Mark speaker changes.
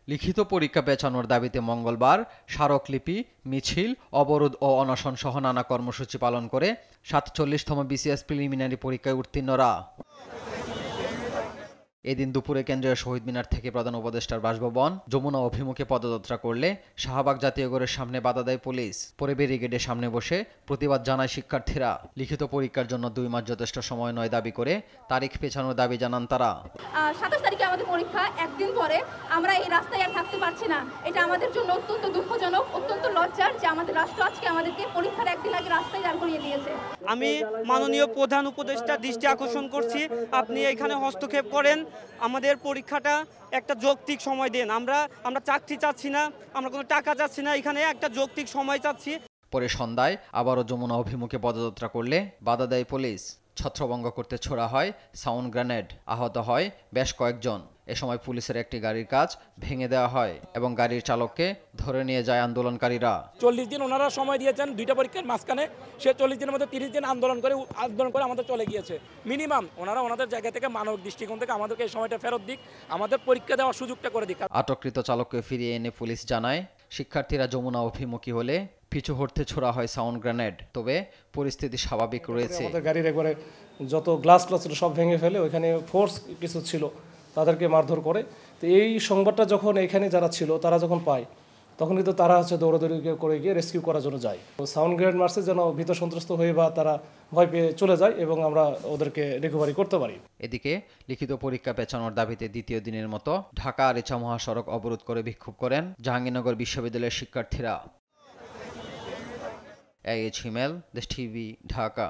Speaker 1: লিখিত পরীক্ষা পেছানোর দাবিতে মঙ্গলবার স্মারকলিপি, মিছিল, অবরোধ ও অনশন সহ নানা কর্মসূচি পালন করে ৪৭তম বিসিএস প্রিলিমিনারি পরীক্ষায় উত্তীর্ণরা। এদিন দুপুরে কেন্দ্রীয় শহীদ মিনার থেকে প্রধান উপদেষ্টার বাসভবন যমুনা অভিমুখে পদযাত্রা করলে শাহবাগ জাতীয়গড়ের সামনে বাধা দেয় পুলিশ। পরে ব্যারিকেডের সামনে বসে প্রতিবাদ জানায় শিক্ষার্থীরা। লিখিত পরীক্ষার জন্য ২ মাস যথেষ্ট সময় নয় দাবি করে তারিখ পেছানোর দাবি জানান তারা।
Speaker 2: ২৭ তারিখে আমাদের পরীক্ষা, একদিন পরে আমরা এই রাস্তায় আর থাকতে পারছি না। এটা আমাদের জন্য অত্যন্ত দুঃখজনক, অত্যন্ত লজ্জার যে আমাদের রাষ্ট্র আজকে আমাদেরকে পরীক্ষার একদিন আগে রাস্তায় দাঁড় করিয়ে দিয়েছে।
Speaker 3: আমি মাননীয় প্রধান উপদেষ্টার দৃষ্টি আকর্ষণ করছি, আপনি এখানে হস্তক্ষেপ করেন, আমাদের পরীক্ষাটা একটা যৌক্তিক সময় দেন। আমরা চাকরি চাচ্ছি না, আমরা কোনো টাকা চাচ্ছি না, এখানে একটা যৌক্তিক সময় চাচ্ছি।
Speaker 1: পরে সন্ধ্যায় আবারও যমুনা অভিমুখে পদযাত্রা করলে বাধা দেয় পুলিশ। ছত্রভঙ্গ করতে ছোড়া হয় সাউন্ড গ্রেনেড, আহত হয় বেশ কয়েকজন। এ সময় পুলিশের একটি গাড়ির কাচ ভেঙে দেওয়া হয় এবং গাড়ির চালককে ধরে নিয়ে যায় আন্দোলনকারীরা।
Speaker 4: 40 দিন ওনারা সময় দিয়েছেন দুইটা পরীক্ষার মাঝখানে, সে 40 দিনের মধ্যে 30 দিন আন্দোলন করে আমাদের চলে গিয়েছে। মিনিমাম ওনারা ওনাদের জায়গা থেকে মানবিক দৃষ্টিকোণ থেকে আমাদেরকে এই সময়টা ফেরত দিক, আমাদের পরীক্ষা দেওয়ার সুযোগটা করে দিক।
Speaker 1: আটককৃত চালককে ফিরিয়ে এনে পুলিশ জানায়, শিক্ষার্থীরা যমুনা অভিমুখী হলে পিছু হটতে ছোড়া হয় সাউন্ড গ্রেনেড। তবে পরিস্থিতি স্বাভাবিক রয়েছে।
Speaker 5: আমাদের গাড়ির একবারে যত গ্লাস ছিল সব ভেঙে ফেলে, ওইখানে ফোর্স কিছু ছিল, তাদেরকে মারধর করে। তো এই সংবাদটা যখন এখানে যারা ছিল তারা যখন পায়, তখন কিন্তু তারা দৌড়াদৌড়ি করে গিয়ে রেস্কিউ করার জন্য যায়। সাউন্ড গ্রেনেড মারছে যেন ভীত সন্ত্রস্ত হয়ে বা তারা ভয় পেয়ে চলে যায় এবং আমরা ওদেরকে রিকভারি করতে পারি।
Speaker 1: এদিকে লিখিত পরীক্ষা পেছানোর দাবিতে দ্বিতীয় দিনের মতো ঢাকা আরিচা মহাসড়ক অবরোধ করে বিক্ষোভ করেন জাহাঙ্গীরনগর বিশ্ববিদ্যালয়ের শিক্ষার্থীরা। AH হিমেল, দেশ টিভি, ঢাকা।